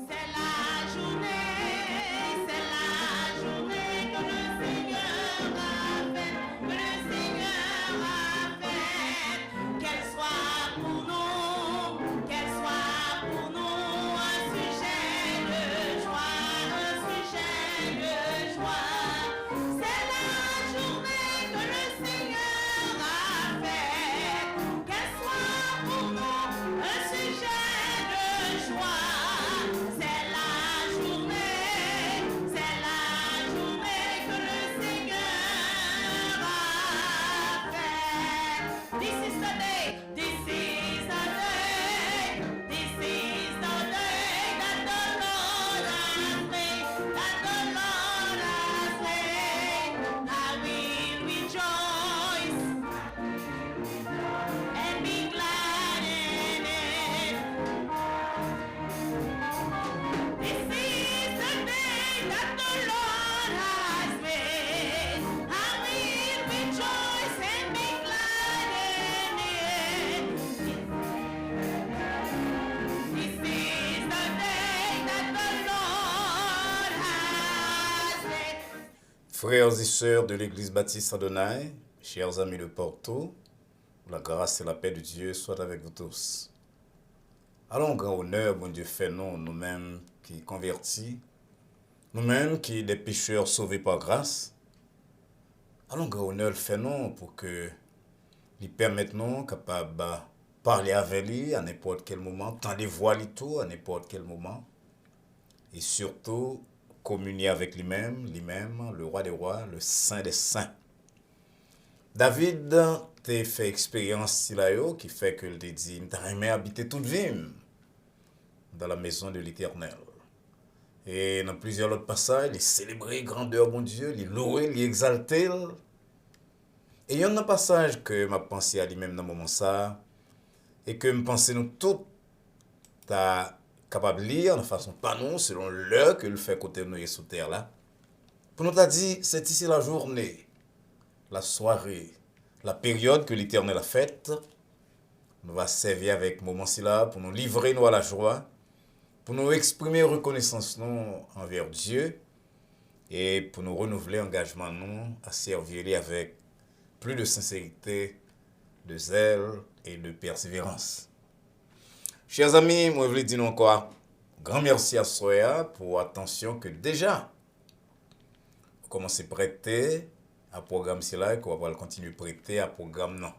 C'est la journée que le Seigneur a faite, que le Seigneur a faite. Qu'elle soit pour nous un sujet de joie, un sujet de joie. C'est la journée que le Seigneur a faite. Qu'elle soit pour nous un sujet de joie. C'est la journée que le Seigneur a faite. This is the day, this is the day, this is the day that the Lord has made, that the Lord has made. I will rejoice and be glad in it. This is the day that the Lord has made. I will rejoice and be glad in it. This is the day that the Lord has made. Frères et sœurs de l'Église baptiste Adonai, chers amis de Porto, la grâce et la paix de Dieu soient avec vous tous. Allons, grand honneur, bon Dieu, fait nous-mêmes qui convertis, nous-mêmes qui des pécheurs sauvés par grâce. Allons, grand honneur, fait nous pour que lui permette nous capables de parler avec lui à n'importe quel moment, tendre voix lui tout à n'importe quel moment, et surtout communier avec lui-même, le roi des rois, le saint des saints. David t'a fait expérience qui fait que il dit, t'as aimé habiter toute vie dans la maison de l'Éternel. Et dans plusieurs autres passages, il célébrait grandeur, mon Dieu, il louait, il exaltait. Et il y a un passage que m'a pensé à lui-même dans le moment ça, et que me pensez nous tous ta capable de lire de façon pas nous, selon l'heure que le fait côté nous sur terre là. Pour nous t'a dit, c'est ici la journée, la soirée, la période que l'Éternel a faite. Nous va servir avec moment là pour nous livrer nous à la joie, pour nous exprimer reconnaissance nous envers Dieu et pour nous renouveler engagement nous à servir lui avec plus de sincérité, de zèle et de persévérance. Chers amis, moi je voulais dire encore grand merci à Soya pour l'attention que déjà vous commencez à prêter à programme là et qu'on va continuer à prêter à programme non.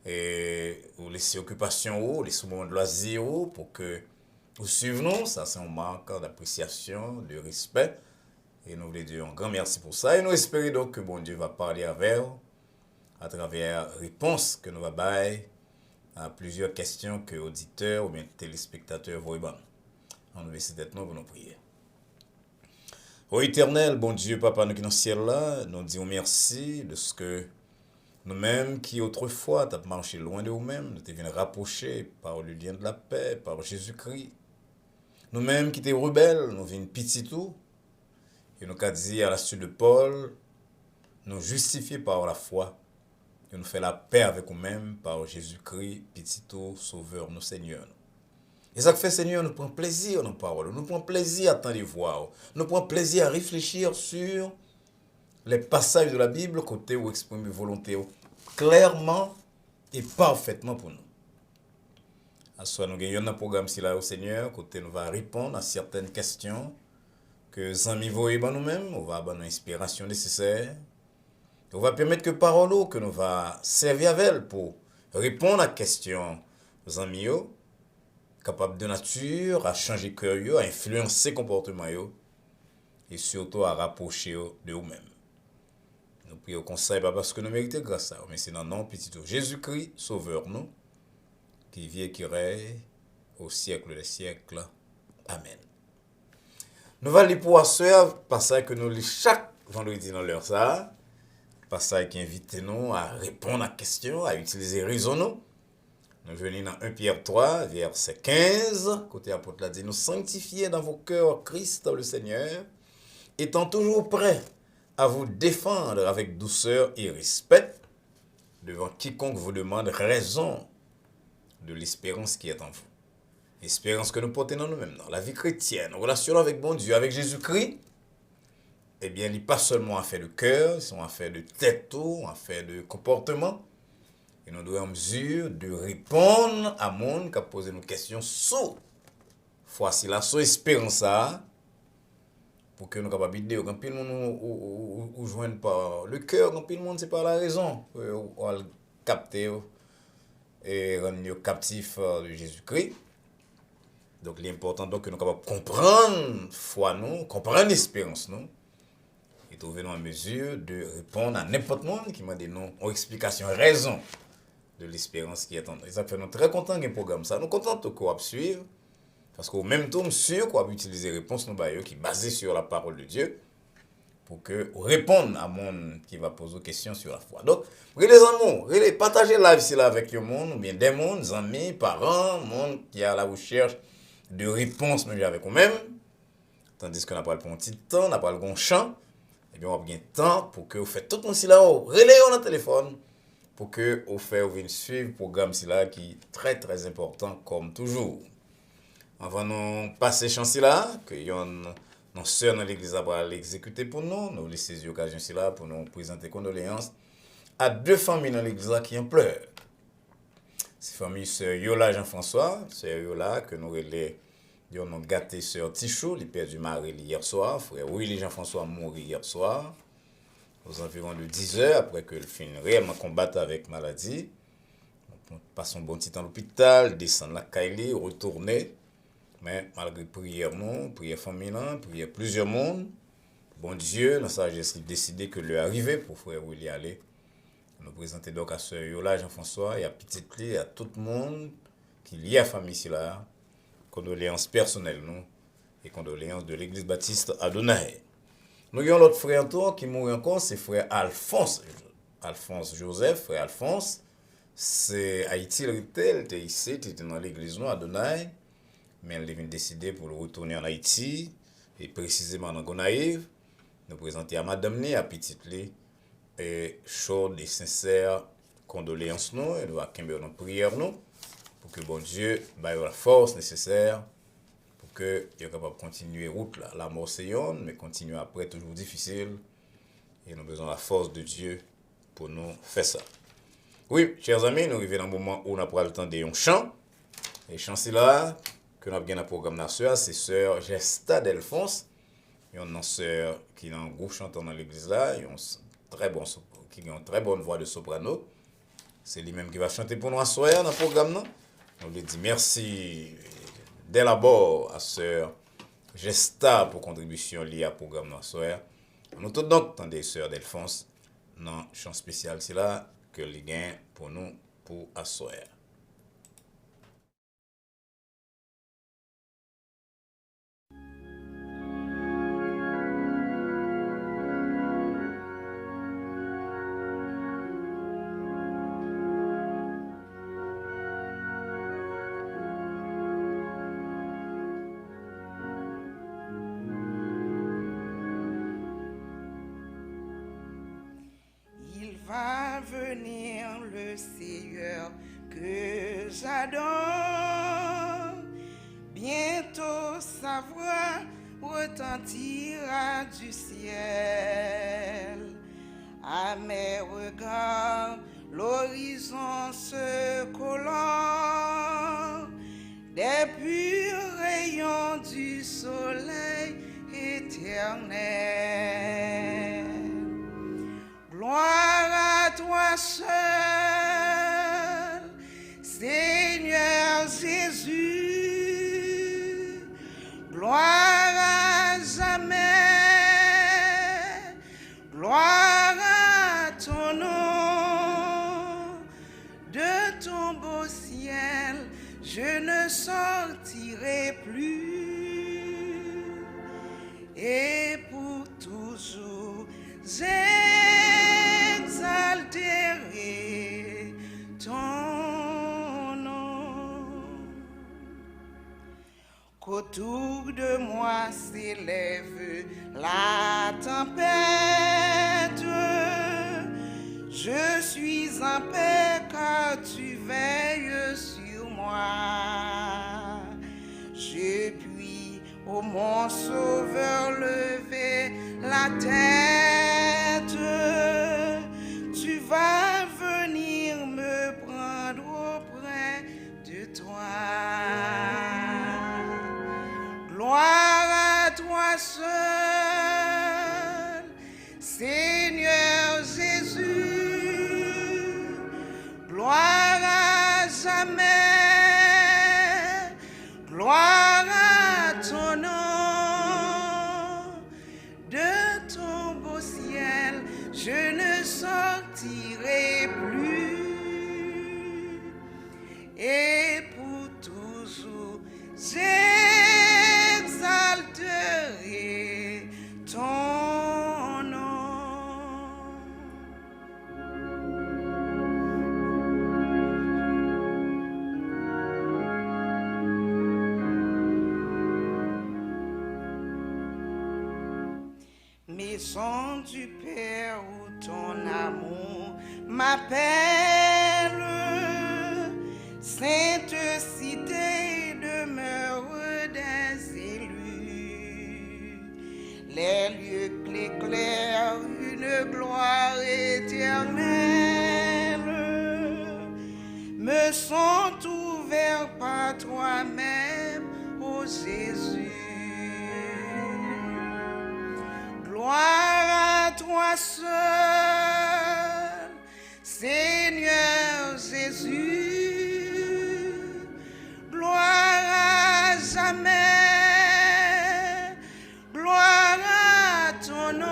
Et vous laissez occupation ou laissez moment de loisir pour que vous suivez nous, ça c'est un marque d'appréciation, de respect. Et nous voulons dire un grand merci pour ça. Et nous espérons donc que bon Dieu va parler avec vous à travers réponses que nous va bailler à plusieurs questions que auditeurs ou bien téléspectateurs vont répondre. On nous laisse d'être nous pour nous prier. Ô éternel, bon Dieu, Papa, nous qui dans le ciel là, nous disons merci de ce que nous-mêmes qui autrefois t'as marché loin de nous-mêmes, nous t'es venu rapprocher par le lien de la paix, par Jésus-Christ. Nous-mêmes qui t'es rebelles, nous venons petit tout. Et nous qu'a dit à la suite de Paul, nous justifier par la foi. Et nous fait la paix avec nous-mêmes par Jésus-Christ, petit tout, sauveur, nos Seigneur. Et ça fait, Seigneur, nous prenons plaisir dans nos paroles, nous prenons plaisir à t'en voir, nous prenons plaisir à réfléchir sur les passages de la Bible côté où exprimer volonté clairement et parfaitement pour nous. À soit nous gagnons un programme si là au Seigneur, côté nous va répondre à certaines questions que les amis vont nous-mêmes, on va avoir une inspiration nécessaire. On va permettre que parole que nous va servir avec elle pour répondre à questions aux amis capables de nature à changer cœur, à influencer comportement et surtout à rapprocher de nous-mêmes. Nous prions au conseil pas parce que nous méritons grâce à vous, mais c'est dans le nom petit Jésus-Christ, sauveur nous, qui vit et qui règne au siècle des siècles. Amen. Nous allons lire pour ce passage que nous lisons chaque vendredi dans l'heure ça. Passage qui invite nous à répondre à questions, à utiliser raison nous. Nous venons dans 1 Pierre 3, verset 15. Côté apôtre l'a dit, nous sanctifiez dans vos cœurs Christ le Seigneur, étant toujours prêts à vous défendre avec douceur et respect devant quiconque vous demande raison de l'espérance qui est en vous. Espérance que nous portons dans nous-mêmes, dans la vie chrétienne, en relation avec bon Dieu, avec Jésus-Christ, eh bien, il n'est pas seulement affaire de cœur, ils sont affaire de tête, affaire de comportement. Et nous devons en mesure de répondre à monde qui a posé nos questions sous voici la sous espérance pour que nous soyons capables de dire quand le monde ou joindre par le cœur, quand le monde c'est par la raison, on va capter et rendre captif de Jésus-Christ. Donc l'important donc que nous soyons capables de comprendre foi nous, comprendre l'espérance nous et trouver nous en mesure de répondre à n'importe monde qui m'a dit non, en explication, raison de l'espérance qui est en nous. Et ça fait nous très contents d'un programme ça. Nous contents de quoi suivre. Parce qu'au même temps, sûr qu'on va utiliser réponse qui est basée sur la parole de Dieu pour que répondre à monde qui va poser des questions sur la foi. Donc, les amours, partagez la vie là avec le monde, ou bien des mondes, amis, parents, monde qui a la recherche de réponses avec vous-même. Tandis qu'on n'a pas le petit temps, on n'a pas le bon champ, et bien on a bien temps pour que vous faites tout le monde là, relayez dans le téléphone pour que vous fassiez suivre le programme là qui est très très important comme toujours. Avant de passer chance là, que nos sœurs dans l'église va l'exécuter pour nous, nous laissons l'occasion là pour nous présenter condoléances à deux familles dans l'église qui en pleurent. C'est famille sœur Yola Jean-François, sœur Yola que nous avons gâté sœur Tichou, il perd du mari hier soir, frère Willy Jean-François mort hier soir, aux environs de 10 heures après que le fin réellement combattre avec maladie. On passe un bon petit temps à l'hôpital, descend la Kaili, retourner. Mais malgré prière, prière familiale, prière plusieurs mondes, bon Dieu, dans sa sagesse, il décidé que lui arrivé pour frère Willy aller. Nous présenter donc à sœur Yola Jean-François et à Petite Lee, à tout le monde qui lie à la famille ici là. Condoléances personnelles, nous, et condoléances de l'église baptiste Adonai. Nous avons l'autre frère qui mourit encore, c'est frère Alphonse. Alphonse Joseph, frère Alphonse. C'est Haïti, il était ici, il était dans l'église Adonai. Mais elle a décidé pour le retourner en Haïti, et précisément dans Gonaïve, nous présenter à Madame Ni, à Petite Lee, et chaude et sincère condoléances nous, et nous accueillir nos prières nous, pour que bon Dieu ait la force nécessaire, pour que il soit capable de continuer route là. La mort c'est mais continuer après toujours difficile, et nous avons besoin de la force de Dieu pour nous faire ça. Oui, chers amis, nous arrivons dans un moment où on a pas le temps de un chant, et chant c'est là, que nous avons bien un programme dans sœur, c'est sœur Gesta Delphonse. Il y a une sœur qui est un groupe chantant dans l'église là, qui a une très bonne voix de soprano. C'est lui-même qui va chanter pour nous à soir dans le programme. On lui dit merci dès l'abord à sœur Gesta pour contribution liée au programme dans soir. Nous tous donc attendez sœur Delphonse dans le chant spécial c'est là que les gains pour nous pour assoir. Va venir le Seigneur que j'adore. Bientôt sa voix retentira du ciel. À mes regards, l'horizon se colore des purs rayons du soleil éternel. Gloire à toi seul, Seigneur Jésus. Gloire à jamais. Gloire à ton nom. De ton beau ciel, je ne sortirai plus. Et pour toujours, exalterai ton nom. Qu'autour de moi s'élève la tempête, je suis en paix car tu veilles sur moi. Depuis, ô mon sauveur, lever la tête, tu vas venir me prendre auprès de toi. Gloire à toi seul, Seigneur Jésus, gloire à jamais, gloire à ton nom. De ton beau ciel, je ne sortirai plus, et pour toujours j'exalterai ton nom. Maison du Père où ton amour m'appelle, sainte cité, demeure des élus, les lieux qu'éclaire une gloire éternelle, me sont ouverts par toi-même, ô Jésus. Gloire à toi seul, Seigneur Jésus, gloire à jamais, gloire à ton nom.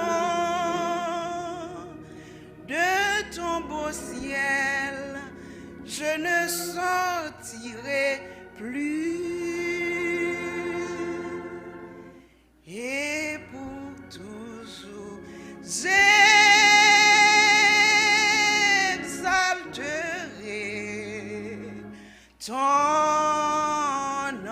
De ton beau ciel, je ne sortirai plus, et pour toujours j'exalterai ton nom.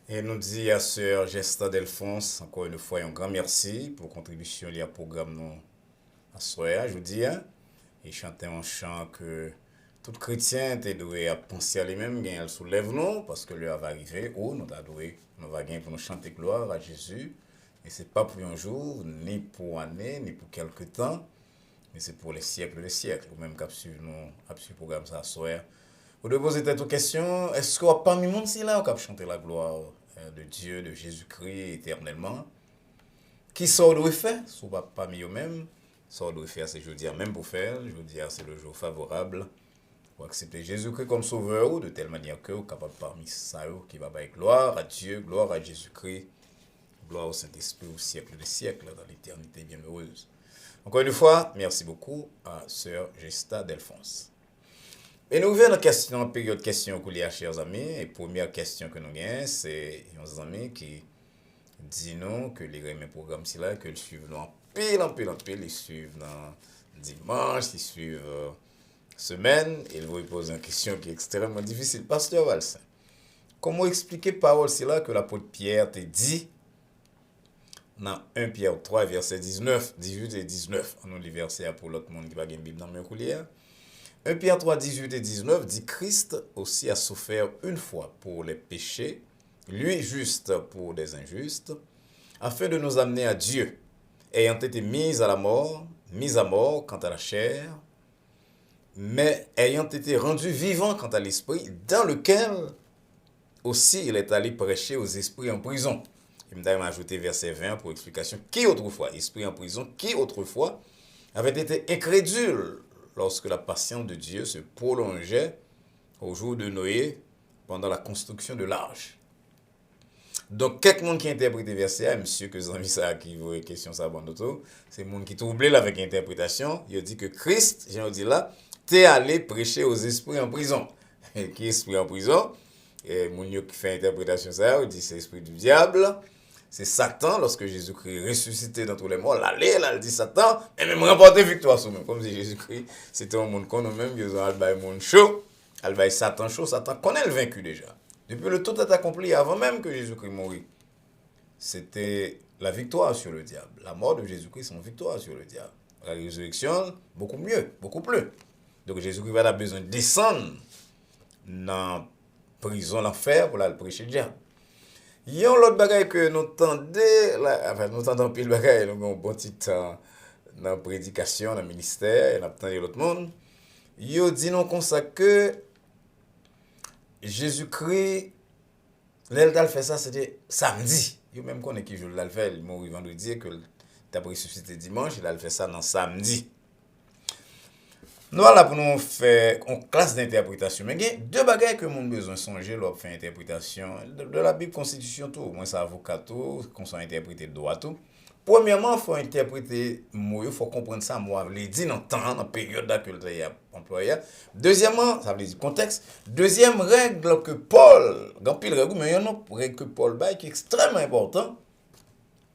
Et nous dit à sœur Gesta Delphonse, encore une fois, un grand merci pour la contribution liée au programme nous à soir, je vous dis, et chanter un chant que tout chrétien était doué à penser à lui-même, il soulève nous, parce que l'heure va arriver où nous nous va gagner pour nous chanter gloire à Jésus. Et ce n'est pas pour un jour, ni pour année, ni pour quelque temps, mais c'est pour les siècles des siècles. Ou même qu'à suivre le programme ça soir. Vous devez poser cette question, est-ce qu'on a parmi monde si là, on a chanter la gloire de Dieu, de Jésus-Christ éternellement? Qui sort de faire? Si pas parmi eux-mêmes, sort de faire, c'est jeudi, même pour faire, jeudi, c'est le jour favorable. Pour accepter Jésus-Christ comme sauveur, de telle manière que vous êtes capable parmi ça, qui va avec gloire à Dieu, gloire à Jésus-Christ, gloire au Saint-Esprit au siècle des siècles, dans l'éternité bienheureuse. Encore une fois, merci beaucoup à sœur Gesta Delphonse. Et nous venons dans la période de questions que les chers amis. Et première question que nous avons, c'est un ami qui dit nous que les mêmes programmes là, que ils suivent en pile, ils suivent dans dimanche, ils suivent semaine. Et ils vont poser une question qui est extrêmement difficile. Pasteur Valsin, comment expliquer parole là que l'apôtre Pierre te dit dans 1 Pierre 3, verset 18 et 19. On a les versets pour l'autre monde qui va gagner Bible dans mes coulières. 1 Pierre 3, 18 et 19 dit Christ aussi a souffert une fois pour les péchés, lui juste pour des injustes, afin de nous amener à Dieu, ayant été mis à mort quant à la chair, mais ayant été rendu vivant quant à l'esprit, dans lequel aussi il est allé prêcher aux esprits en prison. Il m'a ajouté verset 20 pour explication. Qui autrefois, esprit en prison, qui autrefois avait été incrédule lorsque la patience de Dieu se prolongeait au jour de Noé pendant la construction de l'arche. Donc, quelqu'un qui a interprété verset, monsieur que Zami ça qui vous question ça bon d'auto, c'est le monde qui troublé avec l'interprétation, il dit que Christ, j'ai dit là, t'es allé prêcher aux esprits en prison. Et qui est esprit en prison? Et mon qui fait interprétation ça, il dit c'est l'esprit du diable. C'est Satan, lorsque Jésus-Christ ressuscité dans tous les morts, là, il dit Satan, et même remporter victoire sur nous. Comme si Jésus-Christ, c'était un monde qu'on nous-mêmes, ils ont un monde chaud, Satan chaud, Satan connaît le vaincu déjà. Depuis le tout est accompli, avant même que Jésus-Christ mourut. C'était la victoire sur le diable. La mort de Jésus-Christ, c'est une victoire sur le diable. La résurrection, beaucoup mieux, beaucoup plus. Donc Jésus-Christ va avoir besoin de descendre dans la prison, l'enfer, pour aller prêcher le diable. Il y a l'autre bagaille que nous entendons pile bagaille, nous avons un bon petit temps dans la prédication, dans le ministère, et nous attendons l'autre monde. Il dit non comme ça que Jésus-Christ, l'elle fait ça, c'était samedi. Il même connaît qui joue le fait, il mort vendredi et que tu as ressuscité dimanche, il a fait ça dans samedi. Nous là pour nous faire une classe d'interprétation. Mais il y a deux bagages que nous avons besoin de songer lors de faire interprétation de la Bible Constitution tout. Moi c'est avocat tout, qu'on soit interprété droit tout. Premièrement, il faut interpréter mot, il faut comprendre ça moi les dit dans temps, dans période d'accueil employé. Deuxièmement, ça veut dire contexte. Deuxième règle que Paul, grand pile règle mais il y a une règle que Paul bail qui est extrêmement important.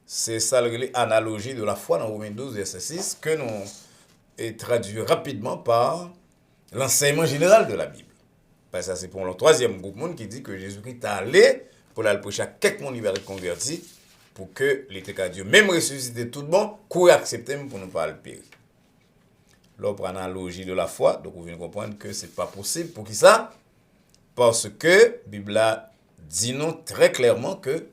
C'est ça l'analogie de la foi dans Romains 12 verset 6 que nous est traduit rapidement par l'enseignement général de la Bible. Parce que ça, c'est pour le troisième groupe monde qui dit que Jésus-Christ est allé pour aller prêcher à quelques monde qui va être converti pour que l'été Dieu, même ressuscité tout le monde, courir accepter pour ne pas le périr. Là, pour l'analogie de la foi, donc vous venez comprendre que c'est pas possible. Pour qui ça? Parce que la Bible dit non très clairement que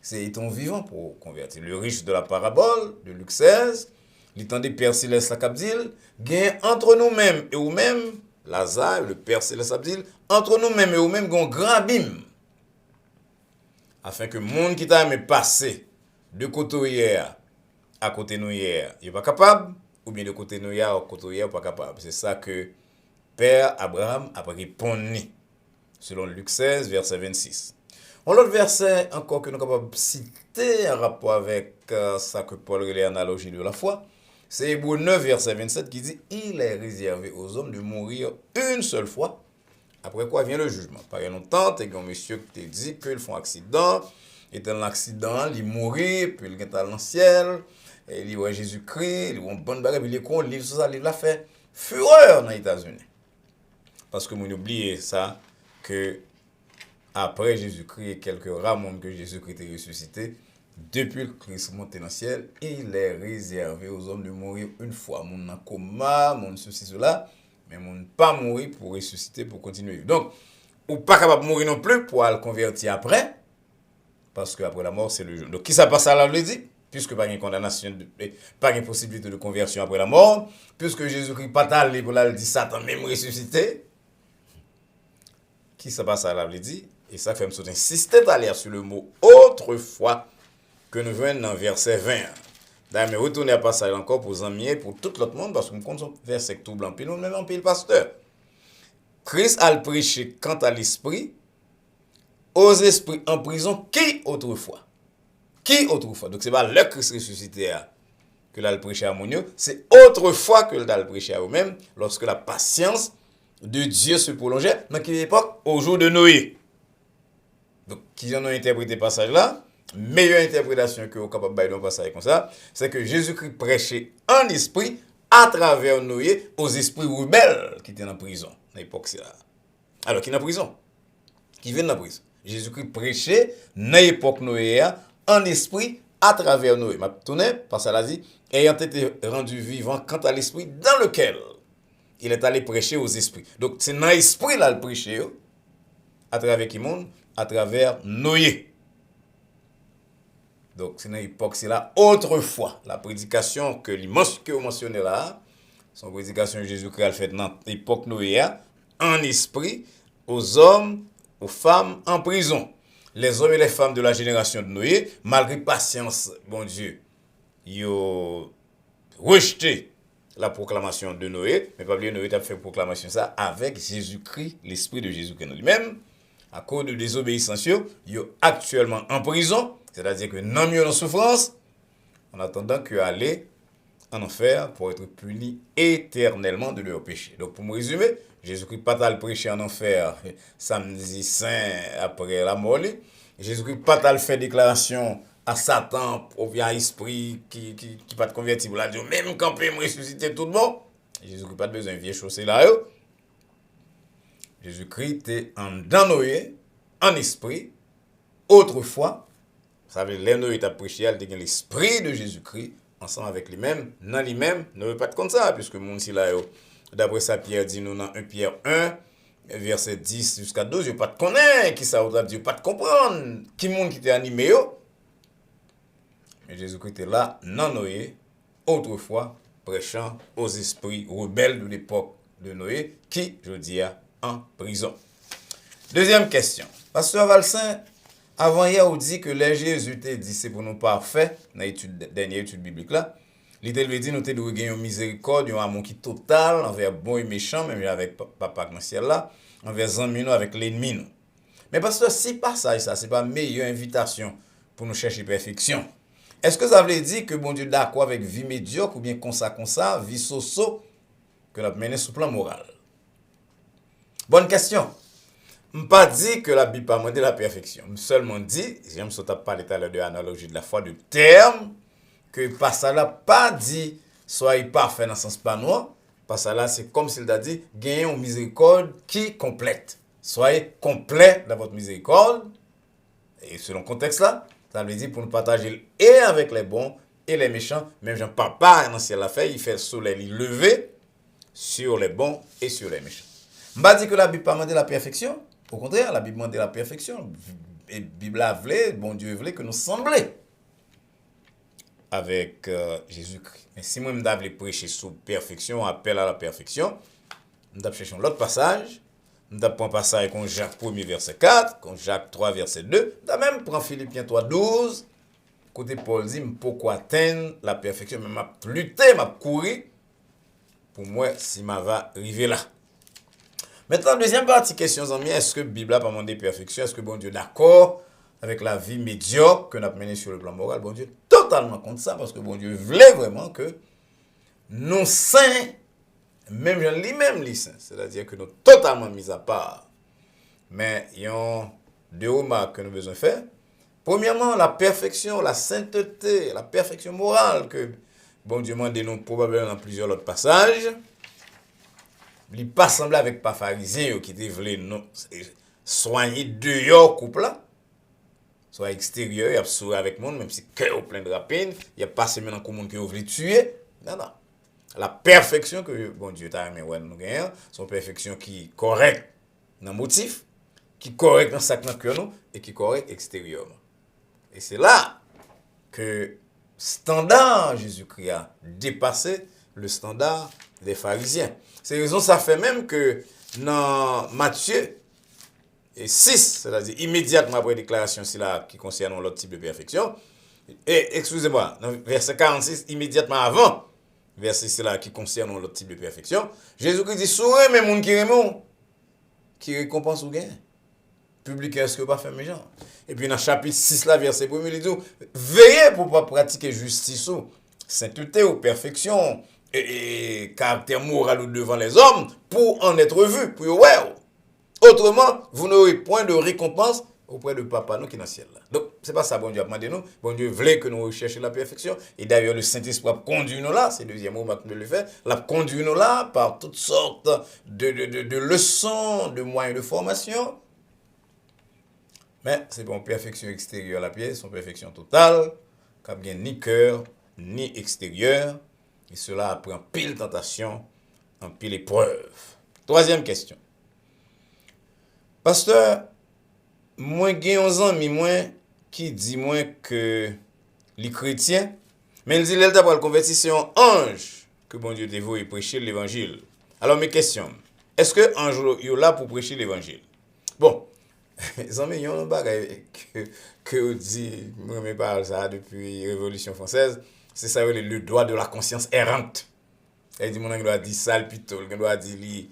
c'est étant vivant pour convertir. Le riche de la parabole de Luc 16, l'étendue Père Céleste la Capdil, gagne entre nous-mêmes et vous-mêmes, Lazare, le Père Céleste la Capdil, entre nous-mêmes et vous-mêmes, gagne un grand abîme. Afin que le monde qui t'a aimé passer de côté hier à côté nous hier, il n'est pas capable, ou bien de côté nous hier à côté hier, pas capable. C'est ça que Père Abraham a répondu, selon Luc 16, verset 26. L'autre verset encore que nous sommes capables de citer en rapport avec ça que Paul relève l'analogie de la foi, c'est Hébreux 9, verset 27 qui dit « Il est réservé aux hommes de mourir une seule fois, après quoi vient le jugement. » Par longtemps, il y a un monsieur qui te dit qu'ils font accident, et dans l'accident, il mourit, puis il est dans le ciel, et il voit Jésus-Christ, il voit une bonne bagarre, il lit livre ça, il l'a fait fureur dans les États-Unis. Parce que vous oubliez ça, que après Jésus-Christ, quelques rares mondes que Jésus-Christ est ressuscité, depuis le Christ monté dans le ciel, il est réservé aux hommes de mourir une fois. Mon en coma, mon ceci, cela, mais mon pas mourir pour ressusciter, pour continuer. Donc, ou pas capable de mourir non plus pour le convertir après, parce qu'après la mort, c'est le jour. Donc, qui ça passe à la dit? Puisque pas de condamnation, pas de possibilité de conversion après la mort, puisque Jésus-Christ pas allé pour la dit Satan même ressuscité, qui ça passe à la dit? Et ça fait me insister à lire sur le mot autrefois que nous venons dans verset 20. D'ailleurs, mais retournez à passage encore pour amis et pour tout l'autre monde, parce que nous comptons verset tout blanc, puis nous même en le pasteur. Christ a prêché quant à l'esprit, aux esprits en prison, qui autrefois? Qui autrefois? Donc, c'est pas le Christ ressuscité que l'a prêché à Mounio, c'est autrefois que l'a prêché à eux-mêmes, lorsque la patience de Dieu se prolongeait, dans quelle époque? Au jour de Noé. Donc, qui en ont interprété passage là? Meilleure interprétation que vous êtes capable de passer comme ça, c'est que Jésus-Christ prêchait en esprit à travers Noé aux esprits rebelles qui étaient en prison à l'époque. Alors, qui est en prison? Qui viennent en prison? Jésus-Christ prêchait dans l'époque Noé en esprit à travers Noé. Je tourne parce que ça dit, ayant été rendu vivant quant à l'esprit dans lequel il est allé prêcher aux esprits. Donc, c'est dans l'esprit là le prêcher à travers qui monde? À travers Noé. Donc, c'est dans l'époque, c'est là, autrefois, la prédication que vous mentionnez là, son prédication que Jésus-Christ a faite dans l'époque Noé, en esprit, aux hommes, aux femmes en prison. Les hommes et les femmes de la génération de Noé, malgré patience, bon Dieu, ils ont rejeté la proclamation de Noé, mais pas oublier, Noé a fait proclamation ça avec Jésus-Christ, l'esprit de Jésus-Christ lui-même. À cause de désobéissance, ils sont actuellement en prison. C'est-à-dire que non mieux en souffrance, en attendant qu'aller en enfer pour être puni éternellement de leur péché. Donc pour me résumer, Jésus-Christ pas à le prêcher en enfer samedi saint après la mort. Jésus-Christ pas à le faire déclaration à Satan au bien esprit qui pas de convertir pour la dire même quand peut me ressusciter tout le monde. Jésus-Christ pas besoin de vieille chaussée là. Jésus-Christ est en Noé, en esprit, autrefois. Ça veut dire que Noé a prêché, il a l'esprit de Jésus-Christ, ensemble avec lui-même, dans lui-même, ne veut pas être comme ça, puisque mon si là, D'après ça, Pierre dit nous dans 1 Pierre 1, verset 10 jusqu'à 12, yo pas de connaître qui ça ou dit, pas de comprendre qui monde qui était animé yo. Mais Jésus-Christ était là, dans Noé, autrefois, prêchant aux esprits rebelles de l'époque de Noé, qui, je dis, en prison. Deuxième question. Pasteur Valsin, avant hier, on dit que les Jésus t'a dit c'est pour nous parfaits, dans la dernière étude biblique là. L'idée veut dire nous devons gagner une miséricorde, un amour qui total envers bon et méchant, même avec papa dans le ciel là, envers amis nous avec l'ennemi nous. Mais pasteur, si pas ça, c'est pas meilleure invitation pour nous chercher perfection. Est-ce que ça veut dire que bon Dieu d'accord avec vie médiocre ou bien comme ça, vie so-so que l'a mené sur le plan moral? Bonne question. Je ne pas dit que la Bible pas demandé la perfection. Je seulement dit, j'aime ça parler tout à l'heure de l'analogie de la foi, de terme, que pas ça là pas dit soyez parfait dans le sens pas noir. Pas ça là c'est comme s'il a dit gagnez une miséricorde qui complète. Soyez complet dans votre miséricorde. Et selon le contexte là, ça veut dire pour nous partager et avec les bons et les méchants. Même Jean Papa dans le ciel la fait, il fait le soleil levé sur les bons et sur les méchants. Je ne pas dire que la Bible pas demandé la perfection. Au contraire, la Bible demande la perfection. Et la Bible a voulu, bon Dieu voulait que nous sembler avec Jésus-Christ. Mais si moi je voulais prêcher sur perfection, appel à la perfection, je vais chercher l'autre passage. Je vais prendre un passage comme Jacques 1 verset 4, comme Jacques 3 verset 2. Je vais même prendre Philippiens 3 12. Côté Paul dit pourquoi atteindre la perfection, mais m'a lutter, m'a courir pour moi si m'a va arriver là. Maintenant, deuxième partie question, amis, est-ce que la Bible a pas demandé perfection? Est-ce que bon Dieu d'accord avec la vie médiocre que nous avons menée sur le plan moral? Bon Dieu totalement contre ça, parce que bon Dieu voulait vraiment que nous saints, même lui-même saints, c'est-à-dire que nous totalement mis à part. Mais il y a deux remarques que nous devons faire. Premièrement, la perfection, la sainteté, la perfection morale que bon Dieu m'a dénoncé probablement dans plusieurs autres passages. Il pas semblé avec pas pharisien qui était voulu soigner dehors couple là. Soit extérieur, il a souri avec monde même si cœur plein de rapines, il a passé maintenant comme monde qui veut tuer. Non. La perfection que bon Dieu t'a aimé ouais nous gagnons, son perfection qui correct dans motif, qui correct dans sac dans cœur nous et qui correct extérieurement. Et c'est là que standard Jésus-Christ a dépassé le standard des pharisiens. C'est raison ça fait même que dans Matthieu 6, c'est-à-dire immédiatement après la déclaration qui concerne l'autre type de perfection, et excusez-moi, dans verset 46, immédiatement avant, verset qui concerne l'autre type de perfection, Jésus-Christ dit, sourire mes moun qui remont, qui récompense ou gain. Public est-ce que pas faire mes gens. Et puis dans chapitre 6, là, verset 1, il dit, veillez pour pas pratiquer justice ou sainteté ou perfection, et caractère moral devant les hommes pour en être vu, pour ouais. Autrement, vous n'aurez point de récompense auprès de Papa nous qui est dans le ciel là. Donc, c'est pas ça bon Dieu a demandé nous. Bon Dieu voulait que nous recherchions la perfection. Et d'ailleurs, le Saint-Esprit a conduit nous là, c'est le deuxième mot que nous le fait, l'a conduit nous là par toutes sortes de leçons, de moyens de formation. Mais c'est pas une perfection extérieure la pièce, c'est une perfection totale, qui n'a bien ni cœur, ni extérieur. Et cela après en pile tentation, en pile épreuve. Troisième question. Pasteur, moi j'ai 11 ans, mais moi qui dit moi que les chrétiens, mais il dit là d'abord le conversion ange que bon Dieu dévoue et prêcher l'évangile. Alors mes questions, est-ce que ange est là pour prêcher l'évangile? Bon, les amis, il y a un bagage que dit, moi me parle ça depuis la Révolution française. C'est ça le droit de la conscience errante. Il dit, mon doit dire ça, plutôt, il doit dire,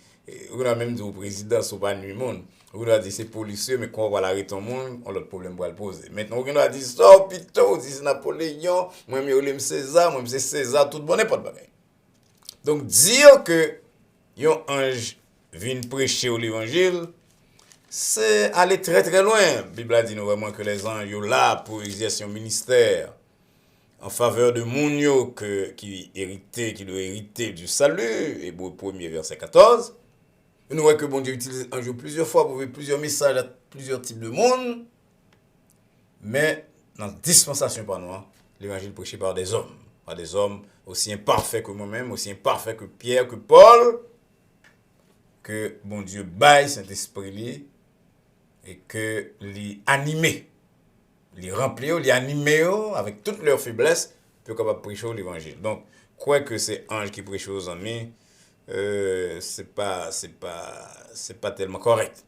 on a même dit au président, c'est pas nu monde. On doit dire c'est policier, mais quand on va l'arrêter ton monde, on a le problème pour le poser. Maintenant, on doit dire ça, plutôt, c'est Napoléon, moi, je César, moi, c'est César, tout bon, n'est pas de bagaille. Donc, dire que un ange vient prêcher l'évangile, c'est aller très très loin. La Bible a dit nous vraiment que les anges sont là pour exercer un ministère en faveur de Mounio qui doit hériter du salut, Hébreux 1er verset 14. Nous voyons que bon Dieu utilise un jour plusieurs fois pour faire plusieurs messages à plusieurs types de monde. Mais dans la dispensation par nous, l'évangile prêché par des hommes aussi imparfaits que moi-même, aussi imparfaits que Pierre, que Paul, que bon Dieu baille Saint-Esprit et que les animé, les remplir, les animer avec toutes leurs faiblesses pour capable prêcher l'évangile. Donc, quoi que c'est ange qui prêche aux amis, c'est pas tellement correct.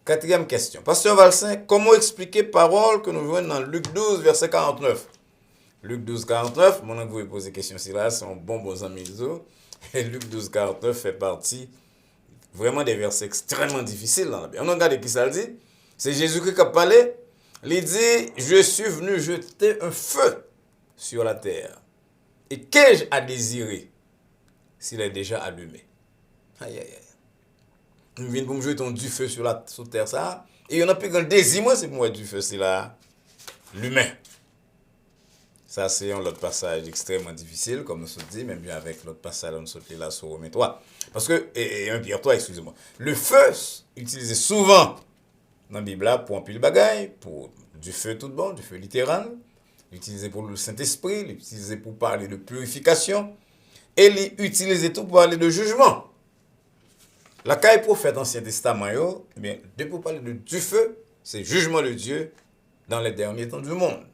Quatrième question. Pasteur Valsin, comment expliquer parole que nous voyons dans Luc 12, verset 49? Luc 12, 49, mon vous poser question si là, c'est un bon ami. Et Luc 12, 49 fait partie vraiment des versets extrêmement difficiles dans la Bible. On regarde qui ça le dit. C'est Jésus-Christ qui a parlé. Il dit, je suis venu jeter un feu sur la terre. Et qu'ai-je à désirer s'il est déjà allumé? Aïe, aïe, aïe. Je viens pour me jeter du feu sur la terre, ça. Et il y en a plus grand désir, moi, c'est pour moi du feu, c'est là, l'humain. Ça, c'est un autre passage extrêmement difficile, comme nous sommes dit, même bien avec l'autre passage, nous sommes là sur Romains 3. Parce que, et 1 Pierre 3, excusez-moi. Le feu, utilisé souvent dans la Bible là, pour un pile bagaille, pour du feu tout bon, du feu littéral, utilisé pour le Saint-Esprit, utilisé pour parler de purification, et utilisé tout pour parler de jugement. La caille prophète Ancien Testament, eh bien, dès pour parler du feu, c'est jugement de Dieu dans les derniers temps du monde.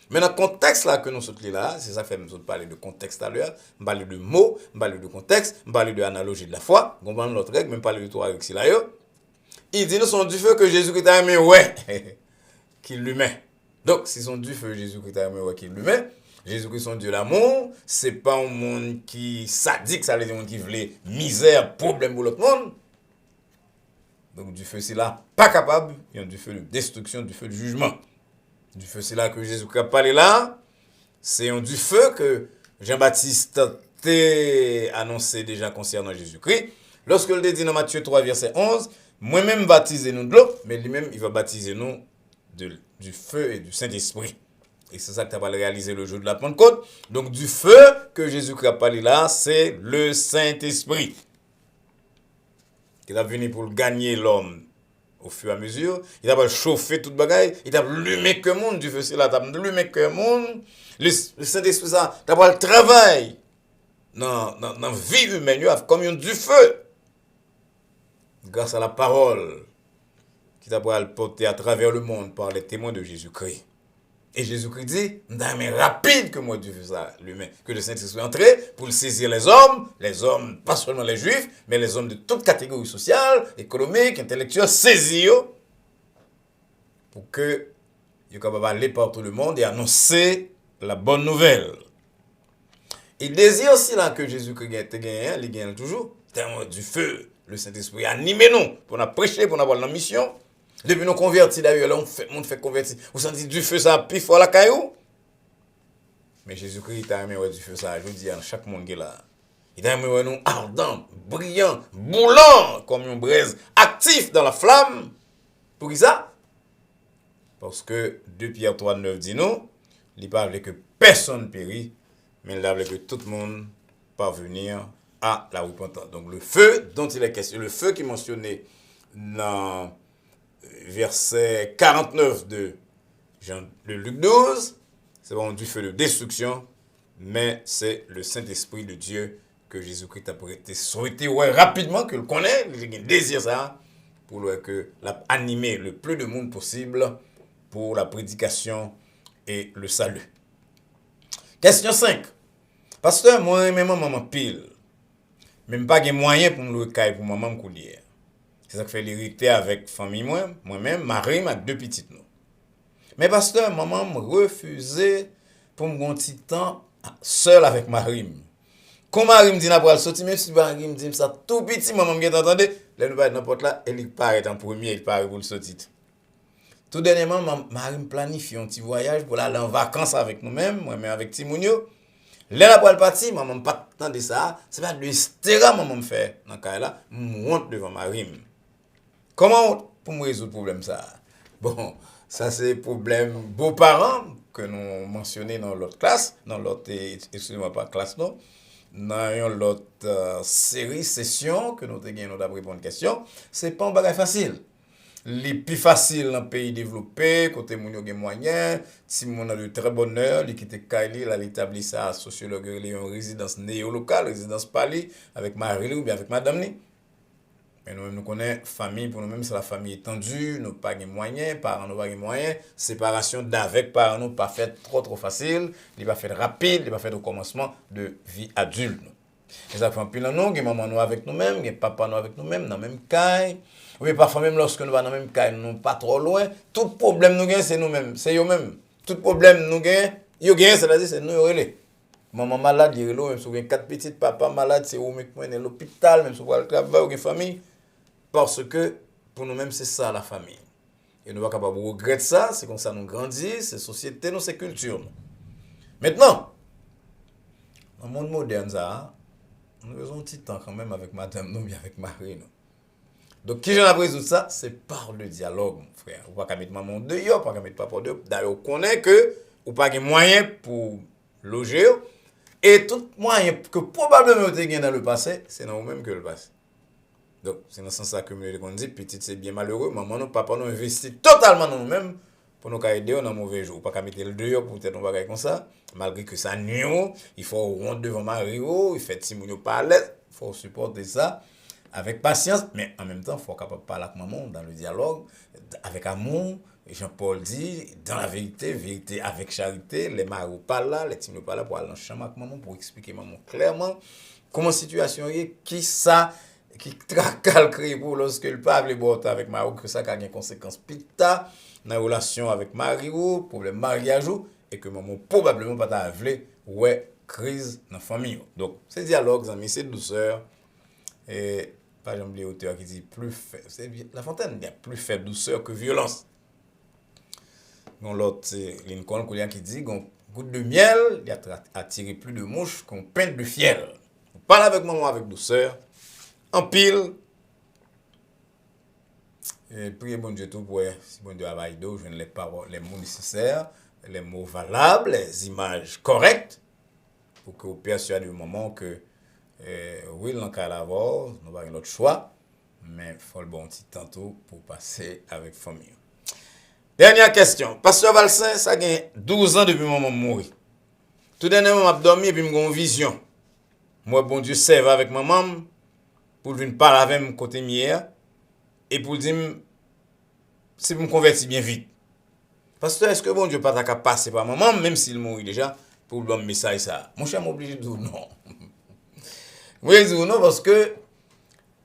Mais dans le contexte là que nous sommes là, c'est ça que fait nous parler de contexte à l'heure, nous parler de mots, nous parler de contexte, nous parler de l'analogie de la foi, nous parler de notre règle, même parler de trois règles là. Il dit nous sommes du feu que Jésus-Christ a aimé, ouais, qu'il l'humain. Donc, si sont du feu Jésus-Christ a aimé, ouais, qu'il l'humain, Jésus-Christ son Dieu l'amour, c'est pas un monde qui sadique, ça veut dire un monde qui voulait misère, problème pour l'autre monde. Donc du feu c'est là, pas capable, il y a du feu de destruction, du feu de jugement. Du feu c'est là que Jésus-Christ a parlé là, c'est un du feu que Jean-Baptiste a annoncé déjà concernant Jésus-Christ. Lorsque il dit dans Matthieu 3 verset 11, moi-même baptiser nous de l'eau, mais lui-même il va baptiser nous du feu et du Saint-Esprit. Et c'est ça que tu as réalisé le jour de la Pentecôte. Donc, du feu que Jésus-Christ a parlé là, c'est le Saint-Esprit. Il a venu pour gagner l'homme au fur et à mesure. Il a chauffé toute bagaille. Il a allumé que le monde. Du feu, c'est là. Il a allumé que le monde. Le Saint-Esprit, ça, il a le travail dans la vie humaine. Il a comme du feu. Grâce à la parole qui t'a porté à travers le monde par les témoins de Jésus-Christ. Et Jésus-Christ dit, mais rapide que moi Dieu fait ça, l'humain, que le Saint-Esprit entré pour saisir les hommes, pas seulement les juifs, mais les hommes de toutes catégories sociales, économiques, intellectuelles, saisir pour que ils soient capables d'aller par tout le monde et annoncer la bonne nouvelle. Il désire aussi là que Jésus-Christ gagne, il gagne toujours, du feu, le Saint-Esprit anime nous pour nous prêcher, pour nous avoir la mission. Depuis nous convertis d'ailleurs, là, on fait convertir. Vous sentez du feu ça pif à la caillou? Mais Jésus-Christ t'a aimé du feu ça, je dis à chaque monde qui est là. Il t'a aimé nous ardent, brillant, boulant, comme une braise, actif dans la flamme. Pour qui ça? Parce que 2 Pierre 3, 9 dit nous, il parle que personne périt, mais il parle que tout le monde parvenir à la repentance. Donc le feu dont il est question, le feu qui est mentionné dans verset 49 de Luc 12, c'est vraiment du feu de destruction, mais c'est le Saint-Esprit de Dieu que Jésus-Christ a prêté, souhaité rapidement que le connaît, il désire ça, pour que animer le plus de monde possible pour la prédication et le salut. Question 5. Pasteur, moi, même maman pile, même pas de moyens pour me cailler pour maman coulière. C'est ça que fait l'hérité avec famille moi-même, Marie, avec 2 petites nous. Mais pasteur, maman me refusait pour me un petit temps seul avec Marie. Quand Marie me dit n'a pas sortir, même si Marie me dit ça tout petit, maman me entendez, là nous pas n'importe là, elle paraît en premier, il paraît pour le sortir. Tout dernièrement, Marie me planifie un petit voyage pour aller en vacances avec nous-mêmes, moi-même avec Timounio. Là la pour partir, maman pas attendre ça, c'est pas de stéra maman me fait dans cas là, monte devant Marie. Comment pour me résoudre le problème ça? Bon, ça c'est problème beaux-parents que nous mentionnons dans l'autre classe, dans l'autre, excusez-moi pas classe non, dans l'autre série, session que nous avons gagné, nous avons répondu à une question, c'est pas un bagage facile. Les plus faciles dans le pays développé, côté moun yo gen moyen, si moun a de très bonne heure, li kite Kaili, là l'établi ça sociologue en résidence néo-locale, résidence Pali avec Marie ou bien avec madame ni. Mais nous connaissons famille, pour nous-mêmes, c'est la famille étendue, nous pas de moyens, parents nous pas de moyens, séparation d'avec parents nous pas fait trop facile, il pas fait rapide, il pas fait au commencement de vie adulte. Et ça fait un pile nous, maman nous avec nous-mêmes, papa nous avec nous-mêmes, dans la même caille. Oui, parfois même lorsque nous sommes dans la même caille, nous pas trop loin, tout problème nous gagne, c'est nous-mêmes, c'est eux-mêmes. Tout problème nous gagne, c'est-à-dire c'est nous relais. Maman malade, il est là, même si vous avez 4 petites, papa malade, c'est où vous à l'hôpital, même si vous avez le travail, vous avez une famille. Parce que pour nous-mêmes, c'est ça la famille. Et nous ne sommes pas capables de regretter ça, c'est comme ça nous grandissons, c'est société, nous, c'est culture. Nous. Maintenant, dans le monde moderne, ça, nous avons un petit temps quand même avec madame, nous, bien avec Marie. Nous. Donc, qui j'en ai résoudre ça? C'est par le dialogue, mon frère. Vous ne pouvez pas mettre maman dehors, vous ne pouvez pas mettre papa dehors. D'ailleurs, on connaît que vous n'avez pas de moyens pour loger. Et tout moyen que probablement vous avez dans le passé, c'est dans vous-même que le passé. Donc, c'est dans ce sens-là que nous dit, petit, c'est bien malheureux, maman, nous, papa, nous investit totalement dans nous-mêmes pour nous aider dans un mauvais jour. Pas qu'à mettre le dehors pour peut-être un bagage comme ça, malgré que ça nuit, il faut rendre devant Mario, il fait si nous pas à l'aise, il faut supporter ça avec patience, mais en même temps, il faut capable de parler avec maman dans le dialogue, avec amour. Jean-Paul dit, dans la vérité avec charité, les maris pas là, les timons pas là pour aller dans le champ avec maman, pour expliquer maman clairement comment la situation est, qui ça, qui tracal créé pour lorsque le peuple est bon avec Mario, que ça a des conséquences pita dans la relation avec Mario, problème mariage, et que maman probablement pas t'a voulu, ouais, crise dans la famille. Donc, c'est dialogue, amis, c'est douceur, et pas j'aime l'auteur qui dit plus fait, La Fontaine dit plus fait douceur que violence. L'autre, c'est Lincoln qui dit qu'une goutte de miel il a attiré plus de mouches qu'un pain de fiel. On parle avec maman avec douceur, en pile. Et priez bon Dieu tout pour si bon Dieu a d'eau, je ne les paroles, les mots nécessaires, les mots valables, les images correctes, pour que vous persuadiez au moment que oui, l'on peut l'avoir, nous avons l'autre choix, mais il faut le bon petit tantôt pour passer avec famille. Dernière question. Pasteur Valsin, ça a 12 ans depuis mon maman mourir. Tout dernièrement, je dormi et puis j'ai une vision. Moi, bon Dieu, serve avec maman pour venir parler avec moi côté hier et pour dire si je me convertis bien vite. Pasteur, est-ce que bon Dieu pas qu'à passer par maman, même s'il mourit déjà, pour lui donner un message ça? Mon cher m'oblige de dire non. Oui, je dis non parce que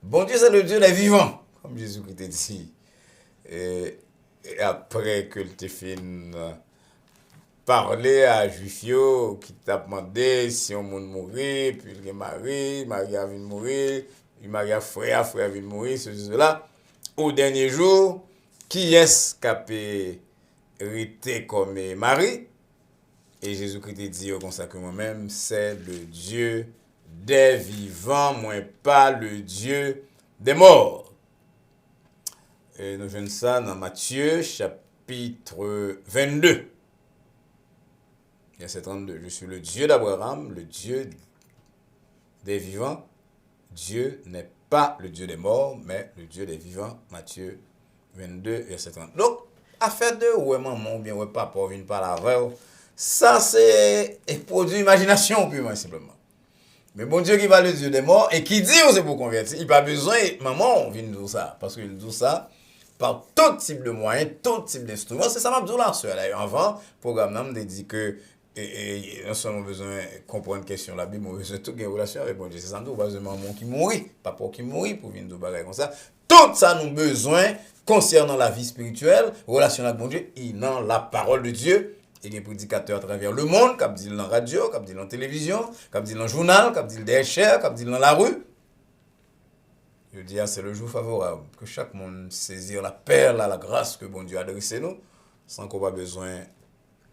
bon Dieu, c'est le Dieu des vivants, comme Jésus qui t'a dit. Et après que tu fini parler à Juifio qui t'a demandé si on monde mourir, puis il est marié, Marie a vu mourir, il marie à frère vient mourir, cela. Au dernier jour, qui est-ce qui a hérité comme Marie? Et Jésus-Christ dit comme ça que moi-même, c'est le Dieu des vivants, moi pas le Dieu des morts. Et nous venons ça dans Matthieu, chapitre 22. Verset 32. Je suis le Dieu d'Abraham, le Dieu des vivants. Dieu n'est pas le Dieu des morts, mais le Dieu des vivants. Matthieu 22, verset 30. Donc, affaire de ouais maman ou bien ouais papa vient par la veille, ça c'est produit imagination plus simplement. Mais bon Dieu qui va le Dieu des morts et qui dit c'est pour convertir, il n'a pas besoin maman vient dire ça parce qu'il dit ça par tout type de moyens, tout type d'instruments. C'est ça m'a dit là, d'ailleurs. Avant, le programme n'a dit que nous avons besoin de comprendre une question la Bible, nous avons besoin de toute une relation avec bon Dieu. C'est ça, nous avons besoin de maman qui mourit, papa qui mourit pour venir de bagaille comme ça. Tout ça, nous avons besoin concernant la vie spirituelle, relation avec bon Dieu, et dans la parole de Dieu. Il y a des prédicateurs à travers le monde, qui disent dans la radio, qui disent dans la télévision, qui disent dans le journal, qui disent dans les chairs, qui disent dans la rue. Je dis, c'est le jour favorable, que chaque monde saisisse la perle, la grâce que bon Dieu a adressé nous, sans qu'on ait besoin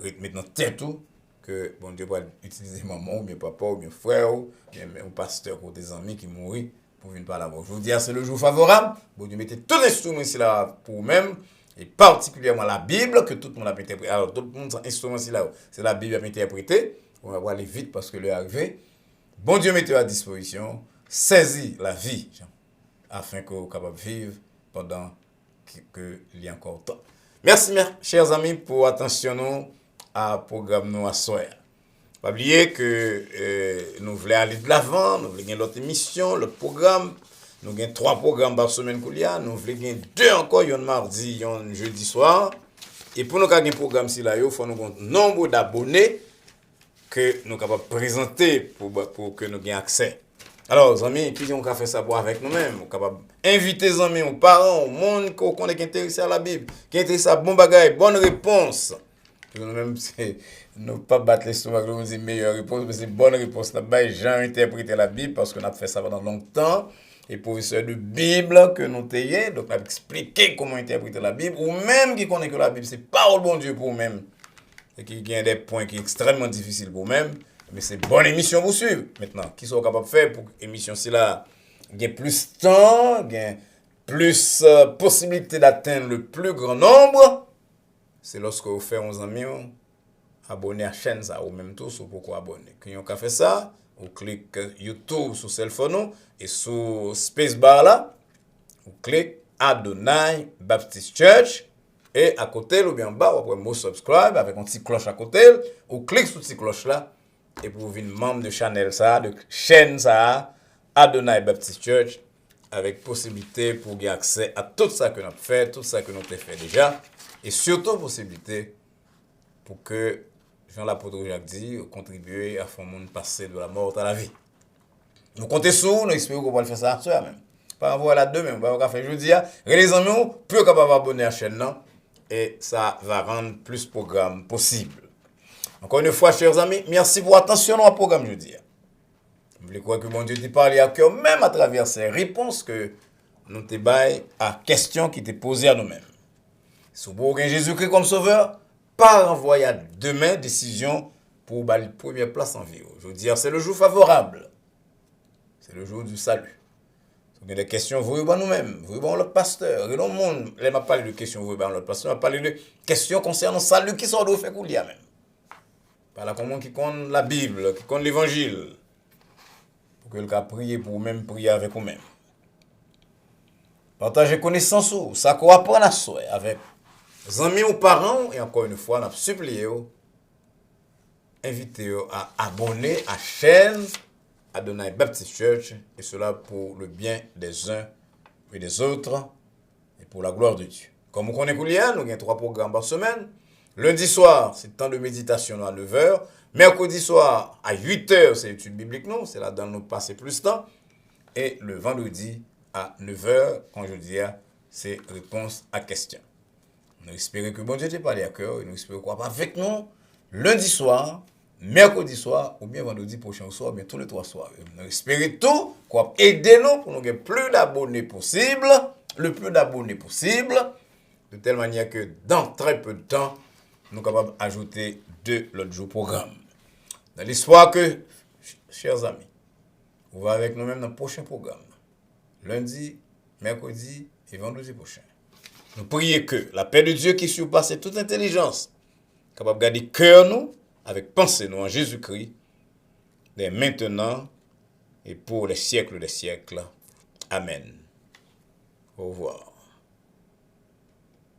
de mettre dans tête tout, que bon Dieu va utiliser maman, ou bien papa, ou bien frère, ou bien un pasteur ou des amis qui mourent pour venir par là-bas. Je vous dis, c'est le jour favorable, bon Dieu mettez tout l'instrument ici là pour vous-même, et particulièrement la Bible, que tout le monde a interprété. Alors, tout le monde a instrument ici là, c'est la Bible qui a interprété. On va aller vite parce que l'heure est arrivée. Bon Dieu mettez à disposition, saisis la vie, afin que vous soyez capable de vivre pendant qu'il y a encore temps. Merci, chers amis, pour attention à programme nous à soir. Pas oublier que nous voulons aller de l'avant, nous voulons gagner l'autre émission, l'autre programme. Nous avons 3 programmes par semaine. Nous avons 2 encore, un mardi, un jeudi soir. Et pour nous avoir un programme, il faut nous un nombre d'abonnés que nous sommes capables de présenter pour que nous ayons accès. Alors, les amis, qui ont fait ça avec nous-mêmes, nous sommes capables d'inviter les amis, les parents, le monde qui est intéressé à la Bible, qui est intéressé à bon bagage, bonne réponse. Nous-mêmes, nous pas battre l'estomac, nous disons meilleure réponse, mais c'est bonne réponse. Nous n'avons jamais interprété la Bible parce qu'on a fait ça pendant longtemps. Et professeur de Bible que nous ayons, donc on a expliqué comment interpréter la Bible, ou même qui connaît que la Bible, c'est parole bon Dieu pour nous-mêmes. Et qui a des points qui sont extrêmement difficiles pour nous-mêmes, mais c'est une bonne émission pour suivre. Maintenant, qui sont capables de faire pour que l'émission là ait plus de temps, ait plus possibilité d'atteindre le plus grand nombre, c'est lorsque vous faites aux amis, abonner à la chaîne, ça, ou même tous, ou pourquoi abonner. Quand vous avez fait ça, vous cliquez YouTube sur cell phone et sur spacebar là, vous cliquez Adonai Baptist Church. Et à côté, ou bien en bas, vous pouvez me subscribe avec un petit cloche à côté. Ou cliquez sur cette cloche là. Et pour devenir membre de channel ça, de chaîne ça, Adonai Baptist Church, avec possibilité pour avoir accès à tout ça que nous avons fait, tout ça que nous avons fait déjà. Et surtout possibilité pour que, Jean l'apôtre Jacques dit, contribuer à faire le monde passer de la mort à la vie. Nous comptons sur nous espérons qu'on va le faire ça à soi même. Pas avoir la demain, on va faire jeudi. Les amis, plus capable d'abonner à la chaîne là. Et ça va rendre plus de programmes possible. Encore une fois, chers amis, merci pour l'attention au programme jeudi. Je voulais croire que mon Dieu t'a parlé à cœur, même à travers ces réponses que nous te baillons à questions qui étaient posées à nous-mêmes. Si vous avez Jésus-Christ comme sauveur, pas renvoyer demain décision pour la première place en vie. Je veux dire, c'est le jour favorable. C'est le jour du salut. Si vous avez des questions, vous voyez nous-mêmes, vous voyez le pasteur, et le monde. Il m'a parlé de questions, vous voyez le pasteur, il m'a parlé de questions concernant le salut qui sont de fait qu'il y a même. Par là, comment qui compte la Bible, qui compte l'évangile. Pour que le cas prier pour vous-même, prier avec vous-même. Partagez connaissance ou ça qu'on apprend à soi avec les amis ou parents, et encore une fois, on a supplié, invité à abonner à la chaîne Adonai Baptist Church, et cela pour le bien des uns et des autres, et pour la gloire de Dieu. Comme vous connaissez, nous avons 3 programmes par semaine. Lundi soir, c'est temps de méditation à 9h. Mercredi soir, à 8h, c'est étude biblique, non? C'est là dans nous passer plus de temps. Et le vendredi, à 9h, quand je dis, c'est réponse à questions. Nous espérons que bon Dieu t'ait parlé à cœur, et nous espérons qu'on va avec nous lundi soir, mercredi soir, ou bien vendredi prochain soir, ou bien tous les 3 soirs. Nous espérons tout, qu'on va aider nous pour nous avoir plus d'abonnés possible, le plus d'abonnés possible, de telle manière que dans très peu de temps, nous sommes capables d'ajouter 2 l'autre jour programme. Dans l'espoir que, chers amis, vous va avec nous-mêmes dans le prochain programme. Lundi, mercredi et vendredi prochain. Nous prions que la paix de Dieu qui surpasse toute intelligence, capable de garder cœur nous, avec pensée nous en Jésus-Christ, dès maintenant et pour les siècles des siècles. Amen. Au revoir.